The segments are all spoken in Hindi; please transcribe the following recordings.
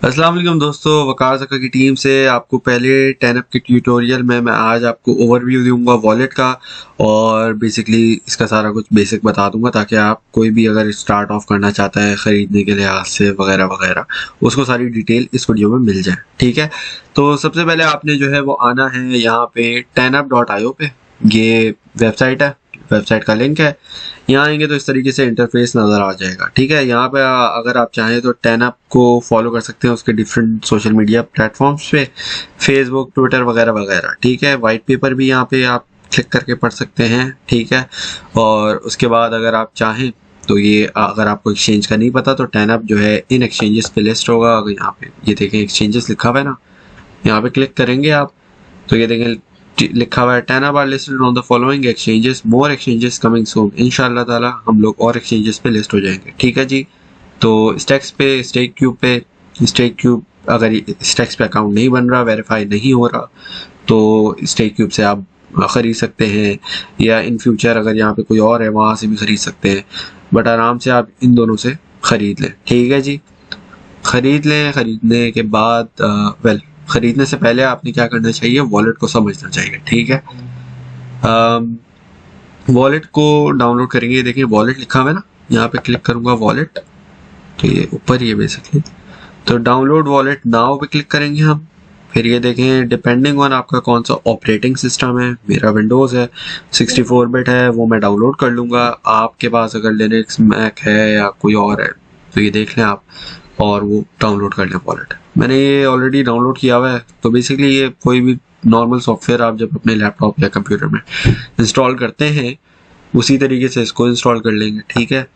अस्सलाम वालेकुम दोस्तों, वकार ज़का की टीम से आपको पहले 10 के ट्यूटोरियल में मैं आज आपको ओवरव्यू दूंगा वॉलेट का और बेसिकली इसका सारा कुछ बेसिक बता दूंगा ताकि आप कोई भी अगर स्टार्ट ऑफ करना चाहता है ख़रीदने के लिहाज से वगैरह वगैरह उसको सारी डिटेल इस वीडियो में मिल जाए। ठीक है, तो सबसे पहले आपने जो है वो आना है यहाँ पे 10up.io पे। ये वेबसाइट है, वेबसाइट का लिंक है। यहाँ आएंगे तो इस तरीके से इंटरफेस नज़र आ जाएगा। ठीक है, यहाँ पे अगर आप चाहें तो 10up को फॉलो कर सकते हैं उसके डिफरेंट सोशल मीडिया प्लेटफॉर्म्स पे, फेसबुक, ट्विटर वगैरह वगैरह। ठीक है, वाइट पेपर भी यहाँ पे आप क्लिक करके पढ़ सकते हैं। ठीक है, और उसके बाद अगर आप चाहें तो ये अगर आपको एक्सचेंज का नहीं पता तो 10up जो है इन एक्सचेंजेस पे लिस्ट होगा। अगर यहाँ पे ये देखें एक्सचेंजेस लिखा हुआ है ना, यहाँ पे क्लिक करेंगे आप तो ये देखें लिखा हुआ है 10up are listed on the following exchanges, more exchanges coming soon. इंशाल्लाह ताला हम लोग और एक्सचेंजेस पे लिस्ट हो जाएंगे। ठीक है जी, तो स्टेक्स पे, स्टेक क्यूब अगर स्टेक्स पे अकाउंट नहीं बन रहा, वेरीफाई नहीं हो रहा तो स्टेक क्यूब से आप ख़रीद सकते हैं, या इन फ्यूचर अगर यहाँ पे कोई और है वहाँ से भी ख़रीद सकते हैं, बट आराम से आप इन दोनों से ख़रीद लें। ठीक है जी, ख़रीद लें। ख़रीदने के बाद ख़रीदने से पहले आपने क्या करना चाहिए, वॉलेट को समझना चाहिए। ठीक है, वॉलेट को डाउनलोड करेंगे। देखिए वॉलेट लिखा हुआ है ना, यहाँ पे क्लिक करूँगा वॉलेट तो ये ऊपर ये बेसिकली तो डाउनलोड वॉलेट नाउ पे क्लिक करेंगे हम। फिर ये देखें डिपेंडिंग ऑन आपका कौन सा ऑपरेटिंग सिस्टम है, मेरा विंडोज़ है, 64 बिट है, वो मैं डाउनलोड कर लूँगा। आपके पास अगर लिनक्स, मैक है या कोई और है तो ये देख लें आप और वो डाउनलोड कर लें वॉलेट। मैंने ये ऑलरेडी डाउनलोड किया हुआ है। तो बेसिकली ये कोई भी नॉर्मल सॉफ्टवेयर आप जब अपने लैपटॉप या कंप्यूटर में इंस्टॉल करते हैं उसी तरीके से इसको इंस्टॉल कर लेंगे। ठीक है,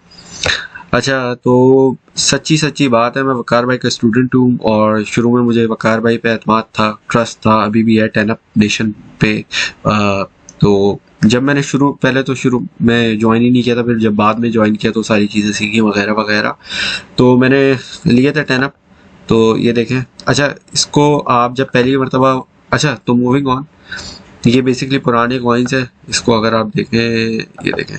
अच्छा तो सच्ची बात है, मैं वकार भाई का स्टूडेंट हूँ और शुरू में मुझे वकार भाई पे एतमाद था, ट्रस्ट था, अभी भी है 10up नेशन पे। तो जब मैंने पहले तो शुरू में ज्वाइन ही नहीं किया था, फिर जब बाद में ज्वाइन किया तो सारी चीज़ें सीखी वगैरह वगैरह, तो मैंने लिया था 10up। तो ये देखें, अच्छा इसको आप जब पहली मरतबा, अच्छा तो मूविंग ऑन, ये बेसिकली पुराने कॉइन्स है। इसको अगर आप देखें, ये देखें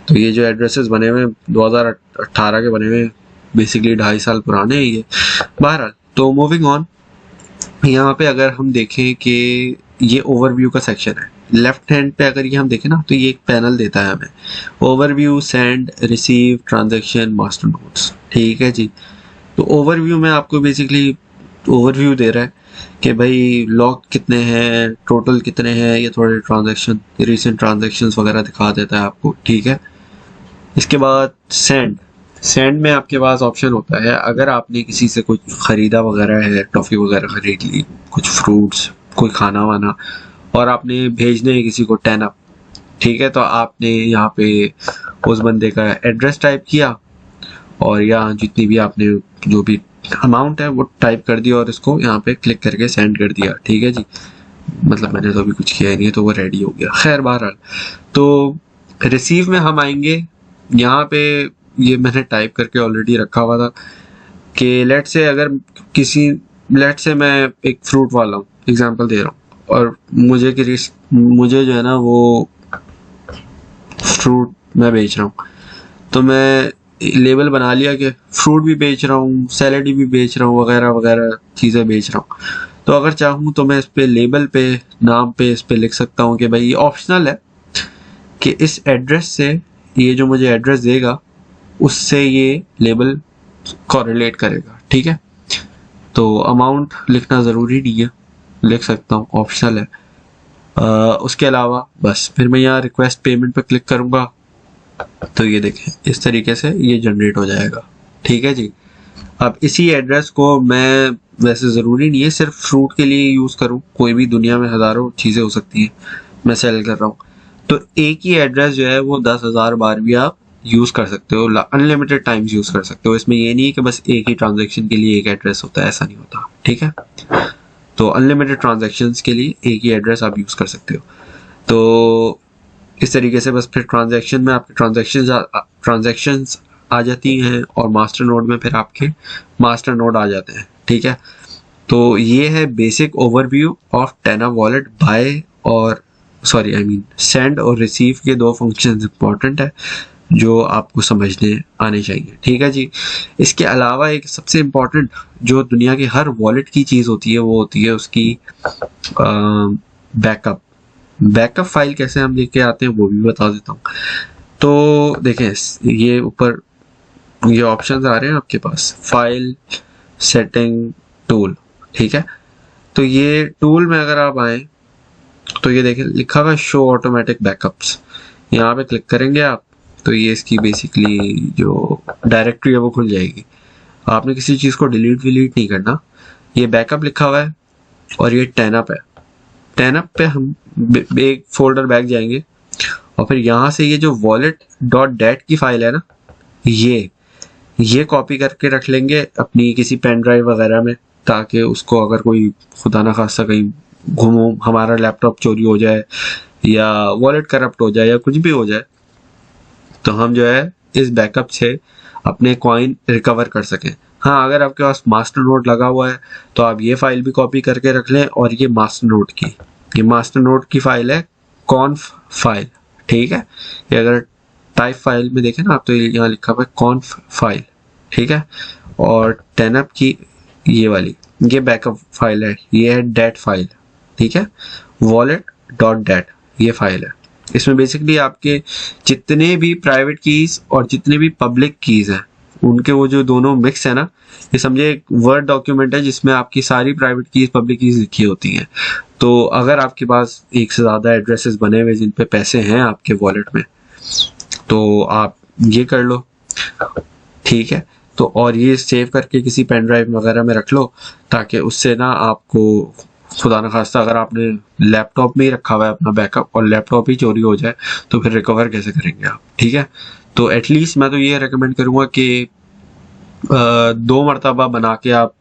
तो ये जो एड्रेसेस बने हुए 2018 के बने हुए, बेसिकली 2.5 साल पुराने हैं ये। बहरहाल तो मूविंग ऑन, यहाँ पे अगर हम देखें कि ये ओवरव्यू का सेक्शन है, लेफ्ट हैंड पे अगर ये हम देखें ना तो ये एक पैनल देता है हमें, overview, send, receive, transaction, master notes. ठीक है जी, तो ओवरव्यू में आपको बेसिकली ओवरव्यू दे रहा है कि भाई लॉक कितने हैं, टोटल कितने हैं, ये थोड़े ट्रांजैक्शन, रीसेंट ट्रांजैक्शंस वगैरह दिखा देता है आपको। ठीक है, इसके बाद सेंड में आपके पास ऑप्शन होता है, अगर आपने किसी से कुछ ख़रीदा वगैरह है, टॉफ़ी वगैरह ख़रीद ली, कुछ फ्रूट्स, कोई खाना वाना, और आपने भेजने है किसी को 10up। ठीक है, तो आपने यहाँ पे उस बंदे का एड्रेस टाइप किया और यहाँ जितनी भी आपने जो भी अमाउंट है वो टाइप कर दिया और इसको यहाँ पे क्लिक करके सेंड कर दिया। ठीक है जी, मतलब मैंने तो अभी कुछ किया ही नहीं है तो वो रेडी हो गया। खैर बहरहाल, तो रिसीव में हम आएंगे। यहाँ पे ये मैंने टाइप करके ऑलरेडी रखा हुआ था कि लेट से अगर लेट से मैं एक फ्रूट वाला हूँ, एग्जांपल दे रहा हूँ, और मुझे जो है ना वो फ्रूट मैं बेच रहा हूँ, तो मैं लेबल बना लिया कि फ्रूट भी बेच रहा हूँ, सैलड भी बेच रहा हूँ, वगैरह वगैरह चीज़ें बेच रहा हूँ। तो अगर चाहूँ तो मैं इस पे लेबल पे, नाम पे इस पे लिख सकता हूँ कि भाई ये ऑप्शनल है कि इस एड्रेस से, ये जो मुझे एड्रेस देगा उससे ये लेबल कोरिलेट करेगा। ठीक है, तो अमाउंट लिखना ज़रूरी नहीं है, लिख सकता हूँ, ऑप्शनल है। उसके अलावा बस फिर मैं यहाँ रिक्वेस्ट पेमेंट पे क्लिक करूँगा तो ये देखें इस तरीके से ये जनरेट हो जाएगा। ठीक है जी, अब इसी एड्रेस को मैं, वैसे ज़रूरी नहीं है सिर्फ फ्रूट के लिए यूज़ करूँ, कोई भी दुनिया में हज़ारों चीज़ें हो सकती हैं मैं सेल कर रहा हूँ, तो एक ही एड्रेस जो है वो 10,000 बार भी आप यूज़ कर सकते हो, अनलिमिटेड टाइम्स यूज़ कर सकते हो। इसमें ये नहीं है कि बस एक ही ट्रांजेक्शन के लिए एक एड्रेस होता है, ऐसा नहीं होता। ठीक है, तो अनलिमिटेड ट्रांजेक्शन्स के लिए एक ही एड्रेस आप यूज़ कर सकते हो। तो इस तरीके से बस फिर ट्रांजैक्शन में आपके ट्रांजैक्शंस आ जाती हैं और मास्टर नोड में फिर आपके मास्टर नोड आ जाते हैं। ठीक है, तो ये है basic overview of 10up wallet. Buy और सेंड और रिसीव के दो फंक्शंस इंपॉर्टेंट है। जो आपको समझने आने चाहिए। ठीक है जी। इसके अलावा एक सबसे इम्पोर्टेंट जो दुनिया की हर वॉलेट की चीज़ होती है वो होती है उसकी बैकअप। बैकअप फाइल कैसे हम लेके आते हैं वो भी बता देता हूँ। तो देखें, ये ऊपर ये ऑप्शंस आ रहे हैं आपके पास, फाइल, सेटिंग, टूल। ठीक है, तो ये टूल में अगर आप आए तो ये देखें लिखा हुआ है शो ऑटोमेटिक बैकअप्स। यहाँ पे क्लिक करेंगे आप तो ये इसकी बेसिकली जो डायरेक्टरी है वो खुल जाएगी। आपने किसी चीज़ को डिलीट विलीट नहीं करना। ये बैकअप लिखा हुआ है और ये टेनअप है। टेनअप पे हम एक फोल्डर बैक जाएंगे और फिर यहाँ से ये जो wallet.dat की फाइल है ना, ये कॉपी करके रख लेंगे अपनी किसी पेन ड्राइव वगैरह में, ताकि उसको अगर कोई खुदा ना खास्ता कहीं घूमो हमारा लैपटॉप चोरी हो जाए या वॉलेट करप्ट हो जाए या कुछ भी हो जाए तो हम जो है इस बैकअप से अपने कॉइन रिकवर कर सकें। हाँ, अगर आपके पास मास्टर नोड लगा हुआ है तो आप ये फाइल भी कॉपी करके रख लें। और ये मास्टर नोड की फाइल है कॉन्फ फाइल। ठीक है, ये अगर टाइप फाइल में देखें ना आप तो यहाँ लिखा हुआ है कॉन्फ फाइल। ठीक है, और टेनअप की ये वाली ये बैकअप फाइल है, ये है डेट फाइल। ठीक है, wallet.dat ये फाइल है। इसमें बेसिकली आपके जितने भी प्राइवेट कीज और जितने भी पब्लिक कीज हैं उनके वो जो दोनों मिक्स है ना, ये समझे एक वर्ड डॉक्यूमेंट है जिसमें आपकी सारी प्राइवेट कीज पब्लिक कीज लिखी होती हैं। तो अगर आपके पास एक से ज़्यादा एड्रेसेस बने हुए जिन पे पैसे हैं आपके वॉलेट में तो आप ये कर लो। ठीक है, तो और ये सेव करके किसी पेन ड्राइव वगैरह में रख लो ताकि उससे ना आपको खुदा न खास्ता अगर आपने लैपटॉप में ही रखा हुआ है अपना बैकअप और लैपटॉप ही चोरी हो जाए तो फिर रिकवर कैसे करेंगे आप। ठीक है, तो एटलीस्ट मैं तो ये रेकमेंड करूँगा कि 2 मरतबा बना के आप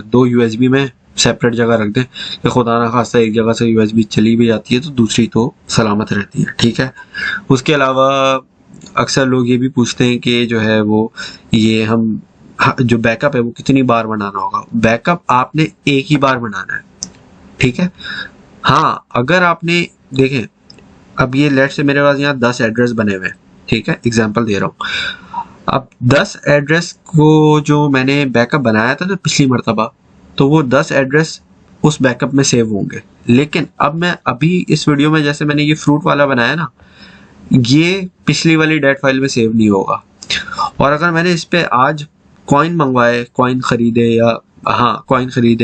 2 USB में सेपरेट जगह रख दें कि खुदा ना खास्ता एक जगह से USB चली भी जाती है तो दूसरी तो सलामत रहती है। ठीक है, उसके अलावा अक्सर लोग ये भी पूछते हैं कि जो है वो ये हम जो बैकअप है वो कितनी बार बनाना होगा। बैकअप आपने एक ही बार बनाना है। ठीक है, हाँ, अगर आपने देखें अब ये लेट से मेरे पास यहाँ 10 एड्रेस बने हुए हैं। ठीक है, एग्जांपल दे रहा हूँ। अब 10 एड्रेस को जो मैंने बैकअप बनाया था ना पिछली मरतबा, तो वो 10 एड्रेस उस बैकअप में सेव होंगे। लेकिन अब मैं अभी इस वीडियो में जैसे मैंने ये फ्रूट वाला बनाया ना, ये पिछली वाली डेट फाइल में सेव नहीं होगा। और अगर मैंने इस पे आज कॉइन मंगवाए, कॉइन खरीदे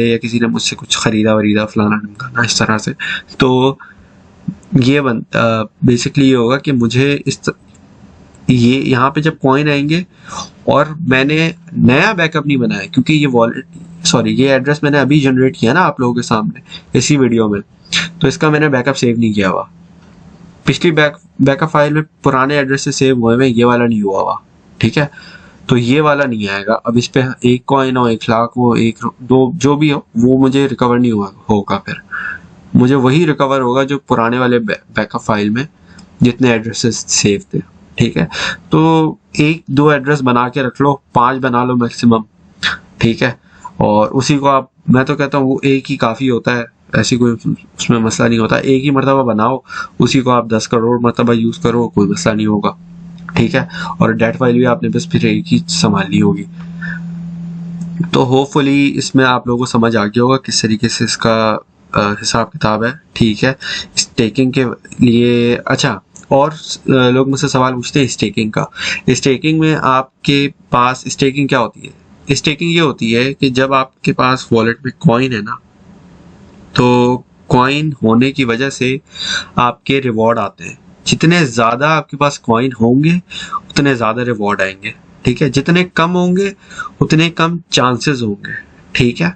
या किसी ने मुझसे कुछ खरीदा वरीदा फलाना ढमकाना इस तरह से, तो ये बेसिकली ये होगा कि मुझे ये यहाँ पे जब कॉइन आएंगे और मैंने नया बैकअप नहीं बनाया क्योंकि ये एड्रेस मैंने अभी जनरेट किया ना आप लोगों के सामने इसी वीडियो में, तो इसका मैंने बैकअप सेव नहीं किया हुआ। पिछली बैकअप फाइल में पुराने एड्रेस से सेव हुए में ये वाला नहीं हुआ हुआ। ठीक है, तो ये वाला नहीं आएगा। अब इस पे 1 कॉइन हो, 1 लाख हो, 1-2 जो भी हो वो मुझे रिकवर नहीं होगा। फिर मुझे वही रिकवर होगा जो पुराने वाले बैकअप फाइल में जितने एड्रेसेस सेव थे। ठीक है, तो 1-2 एड्रेस बना के रख लो, 5 बना लो मैक्सिमम। ठीक है, और उसी को मैं तो कहता हूँ वो एक ही काफ़ी होता है, ऐसी कोई उसमें मसला नहीं होता। एक ही मरतबा बनाओ, उसी को आप 10 करोड़ मरतबा यूज़ करो, कोई मसला नहीं होगा। ठीक है, और डेट फाइल भी आपने बस फिर एक ही संभालनी होगी। तो होपफुली इसमें आप लोगों को समझ आ गया होगा किस तरीके से इसका हिसाब किताब है। ठीक है, स्टेकिंग के लिए अच्छा, और लोग मुझसे सवाल पूछते हैं स्टेकिंग का। स्टेकिंग में आपके पास स्टेकिंग क्या होती है? स्टेकिंग ये होती है कि जब आपके पास वॉलेट में कॉइन है ना, तो कॉइन होने की वजह से आपके रिवॉर्ड आते हैं। जितने ज़्यादा आपके पास कॉइन होंगे उतने ज़्यादा रिवॉर्ड आएंगे। ठीक है, जितने कम होंगे उतने कम चांसेस होंगे। ठीक है,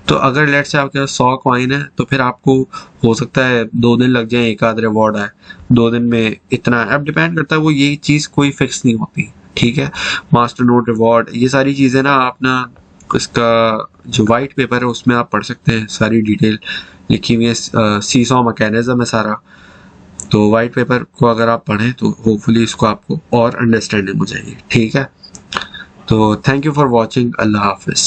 तो अगर लेट से आपके पास 100 कॉइन है तो फिर आपको हो सकता है 2 दिन लग जाए एक आध रिवॉर्ड आए, 2 दिन में इतना। अब डिपेंड करता है, वो ये चीज़ कोई फिक्स नहीं होती। ठीक है, मास्टर नोड रिवॉर्ड ये सारी चीज़ें ना आप ना इसका जो वाइट पेपर है उसमें आप पढ़ सकते हैं, सारी डिटेल लिखी हुई है, सीसॉ मैकेनिज्म है सारा। तो वाइट पेपर को अगर आप पढ़ें तो होपफुली इसको आपको और अंडरस्टैंडिंग हो जाएगी। ठीक है, तो थैंक यू फॉर वॉचिंग। अल्लाह हाफिज़।